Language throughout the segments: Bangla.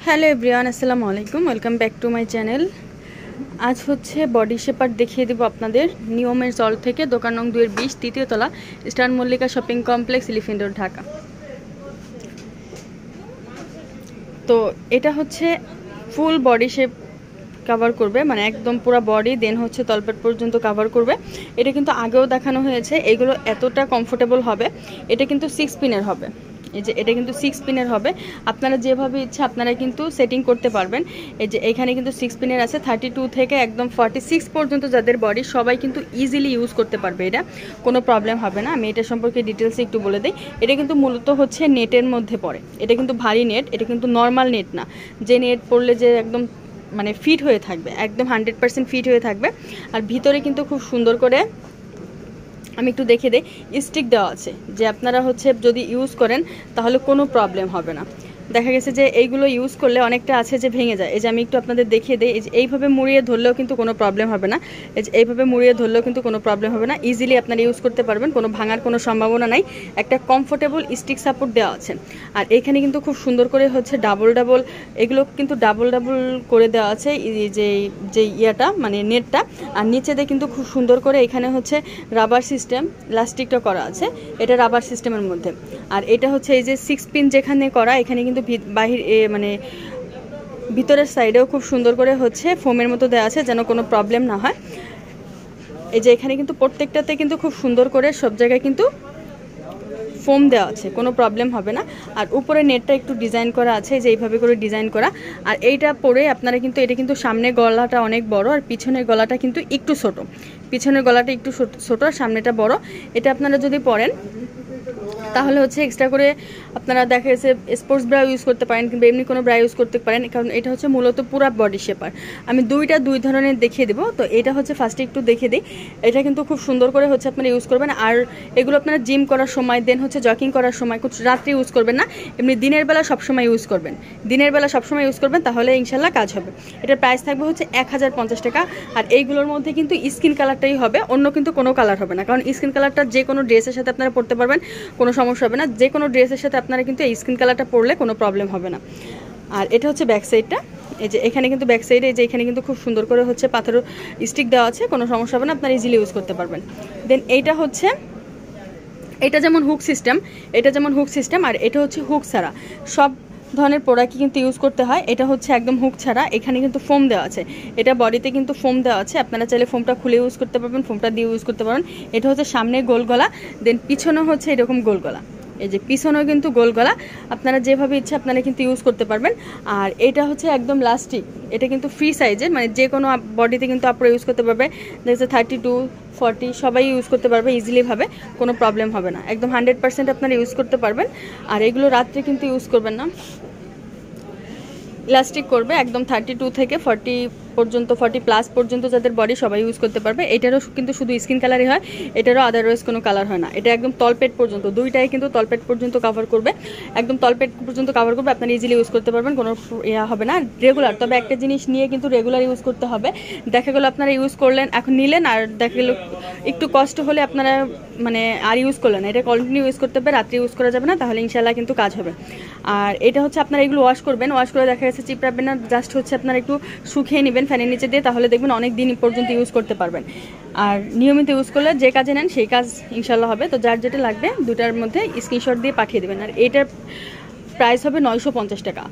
হ্যালো এভরিওয়ান, আসসালামু আলাইকুম। Welcome back to my channel. আজ হচ্ছে বডি শেপার দেখিয়ে দেবো আপনাদের নিয়মের জল থেকে, দোকান নং 2-20, তৃতীয় তলা, star Mallika shopping complex, elephant road, Dhaka. তো এটা হচ্ছে ফুল বডি শেপ কভার করবে, মানে একদম পুরো বডি, দেন হচ্ছে তলপেট পর্যন্ত কভার করবে। এটা কিন্তু আগেও দেখানো হয়েছে। এগুলো এতটা কমফোর্টেবল হবে। এটা কিন্তু 6 পিনের হবে। এই যে এটা কিন্তু 6 পিনের হবে। আপনারা যেভাবে ইচ্ছা আপনারা কিন্তু সেটিং করতে পারবেন। এই যে এখানে কিন্তু 6 পিনের আছে। 32 থেকে একদম 46 পর্যন্ত যাদের বডি, সবাই কিন্তু ইজিলি ইউজ করতে পারবে। এটা কোনো প্রবলেম হবে না। আমি এটা সম্পর্কে ডিটেলসে একটু বলে দিই। এটা কিন্তু মূলত হচ্ছে নেটের মধ্যে পড়ে। এটা কিন্তু ভারী নেট, এটা কিন্তু নর্মাল নেট না যে নেট পড়লে যে একদম মানে ফিট হয়ে থাকবে, একদম 100% ফিট হয়ে থাকবে। আর ভিতরে কিন্তু খুব সুন্দর করে আমি একটু দেখে দিই, স্টিক দেওয়া আছে, যে আপনারা হচ্ছে যদি ইউজ করেন তাহলে কোনো প্রবলেম হবে না। দেখা গেছে যে এইগুলো ইউজ করলে অনেকটা আছে যে ভেঙে যায়। এই যে আমি একটু আপনাদের দেখিয়ে দিই, এই যে এইভাবে মুড়িয়ে ধরলেও কিন্তু কোনো প্রবলেম হবে না। এই যে এইভাবে মুড়িয়ে ধরলেও কিন্তু কোনো প্রবলেম হবে না। ইজিলি আপনারা ইউজ করতে পারবেন, কোনো ভাঙার কোনো সম্ভাবনা নাই। একটা কমফোর্টেবল স্টিক সাপোর্ট দেওয়া আছে। আর এখানে কিন্তু খুব সুন্দর করে হচ্ছে ডাবল এগুলো কিন্তু ডাবল করে দেওয়া আছে, যে ইয়াটা মানে নেটটা। আর নিচে দিয়ে কিন্তু খুব সুন্দর করে এখানে হচ্ছে রাবার সিস্টেম, ইলাস্টিকটা করা আছে, এটা রাবার সিস্টেমের মধ্যে। আর এটা হচ্ছে এই যে 6 পিন যেখানে করা, এখানে কিন্তু বাহির মানে ভিতরের সাইডেও খুব সুন্দর করে হচ্ছে ফোমের মতো দেওয়া আছে, যেন কোনো প্রবলেম না হয়। এই যে এখানে কিন্তু প্রত্যেকটাতে কিন্তু খুব সুন্দর করে সব জায়গায় কিন্তু ফোম দেওয়া আছে, কোনো প্রবলেম হবে না। আর উপরে নেটটা একটু ডিজাইন করা আছে, যে এইভাবে করে ডিজাইন করা। আর এইটা পরে আপনারা কিন্তু, এটা কিন্তু সামনের গলাটা অনেক বড় আর পিছনের গলাটা কিন্তু একটু ছোট। পিছনের গলাটা একটু ছোট আর সামনেটা বড়। এটা আপনারা যদি পরেন তাহলে হচ্ছে এক্সট্রা করে আপনারা দেখা গেছে স্পোর্টস ব্রা ইউজ করতে পারেন, কিংবা এমনি কোনো ব্রা ইউজ করতে পারেন, কারণ এটা হচ্ছে মূলত পুরো বডি শেপার। আমি দুই ধরনের দেখিয়ে দেবো। তো এটা হচ্ছে ফার্স্টে একটু দেখে দিই। এটা কিন্তু খুব সুন্দর করে হচ্ছে আপনারা ইউজ করবেন। আর এগুলো আপনারা জিম করার সময়, দেন হচ্ছে জগিং করার সময়, রাত্রে ইউজ করবেন না, এমনি দিনের বেলা সবসময় ইউজ করবেন। দিনের বেলা সবসময় ইউজ করবেন, তাহলে ইনশাল্লাহ কাজ হবে। এটার প্রাইস থাকবে হচ্ছে 1050 টাকা। আর এইগুলোর মধ্যে কিন্তু স্কিন কালারটাই হবে, অন্য কিন্তু কোনো কালার হবে না, কারণ স্কিন কালারটা যে কোনো ড্রেসের সাথে আপনারা পরতে পারবেন, কোনো সমস্যা হবে না। যে কোনো ড্রেসের সাথে আপনারা কিন্তু এই স্কিন কালারটা পরলে কোনো প্রবলেম হবে না। আর এটা হচ্ছে ব্যাক সাইডটা। এই যে এখানে কিন্তু ব্যাক সাইডে, এই যে এখানে কিন্তু খুব সুন্দর করে হচ্ছে পাথর স্টিক দেওয়া আছে, কোনো সমস্যা হবে না, আপনারা ইজিলি ইউজ করতে পারবেন। দেন এইটা হচ্ছে, এটা যেমন হুক সিস্টেম, আর এটা হচ্ছে হুক ছাড়া। সব ধরনের প্রোডাক্টই কিন্তু ইউজ করতে হয়। এটা হচ্ছে একদম হুক ছাড়া। এখানে কিন্তু ফোম দেওয়া আছে, এটা বডিতে কিন্তু ফোম দেওয়া আছে। আপনারা চাইলে ফোমটা খুলে ইউজ করতে পারবেন, ফোমটা দিয়ে ইউজ করতে পারবেন। এটা হচ্ছে সামনে গোল গলা, দেন পিছনেও হচ্ছে এরকম গোল গলা। এই যে পিছনেও কিন্তু গোল গলা, আপনারা যেভাবে ইচ্ছা আপনারা কিন্তু ইউজ করতে পারবেন। আর এটা হচ্ছে একদম লাস্টিক, এটা কিন্তু ফ্রি সাইজের, মানে যে কোনো বডিতে কিন্তু আপনারা ইউজ করতে পারবে। দেখছে 32, 40 সবাই ইউজ করতে পারবে ইজিলিভাবে, কোনো প্রবলেম হবে না। একদম 100% আপনারা ইউজ করতে পারবেন। আর এগুলো রাত্রে কিন্তু ইউজ করবেন না, ইলাস্টিক করবে। একদম 32 থেকে 40 পর্যন্ত, 40+ পর্যন্ত যাদের বডি, সবাই ইউজ করতে পারবে। এটারও কিন্তু শুধু স্কিন কালারই হয়, এটারও আদারওয়াইজ কোনো কালার হয় না। এটা একদম তলপেট পর্যন্ত, দুইটাই কিন্তু তলপেট পর্যন্ত কভার করবে, একদম তলপেট পর্যন্ত কভার করবে। আপনারা ইজিলি ইউজ করতে পারবেন, কোনো ইয়া হবে না। রেগুলার, তবে একটা জিনিস নিয়ে কিন্তু রেগুলার ইউজ করতে হবে। দেখা গেলো আপনারা ইউজ করলেন, এখন নিলেন, আর দেখা গেলো একটু কষ্ট হলে আপনারা মানে আর ইউজ করলেন না। এটা কন্টিনিউ ইউজ করতে হবে, রাত্রে ইউজ করা যাবে না, তাহলে ইনশাল্লাহ কিন্তু কাজ হবে। আর এটা হচ্ছে আপনারা এগুলো ওয়াশ করবেন, ওয়াশ করে দেখা গেছে চিপড়াবেন না, জাস্ট হচ্ছে আপনারা একটু শুকিয়ে নেবেন ফ্যানের নিচে দিয়ে, তাহলে দেখবেন অনেক দিন পর্যন্ত ইউজ করতে পারবেন। আর নিয়মিত ইউজ করলে যে কাজে নেন সেই কাজ ইনশাল্লাহ হবে। তো যার যেটা লাগবে দুটার মধ্যে স্ক্রিনশট দিয়ে পাঠিয়ে দেবেন। আর এটার প্রাইস হবে 950 টাকা,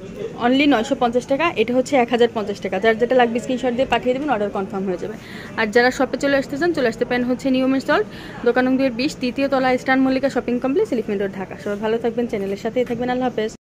অনলি 950 টাকা। এটা হচ্ছে 1050 টাকা। যার যেটা লাগবে স্ক্রিনশট দিয়ে পাঠিয়ে দেবেন, অর্ডার কনফার্ম হয়ে যাবে। আর যারা শপে চলে আসতে চান, চলে আসতে পারেন হচ্ছে নিয়মের সল্ট, দোকান নং 2-20, তৃতীয় তলা, star Mallika shopping complex, elephant road, Dhaka. সবাই ভালো থাকবেন, চ্যানেলের সাথেই থাকবেন। আল্লাহ হাফেজ।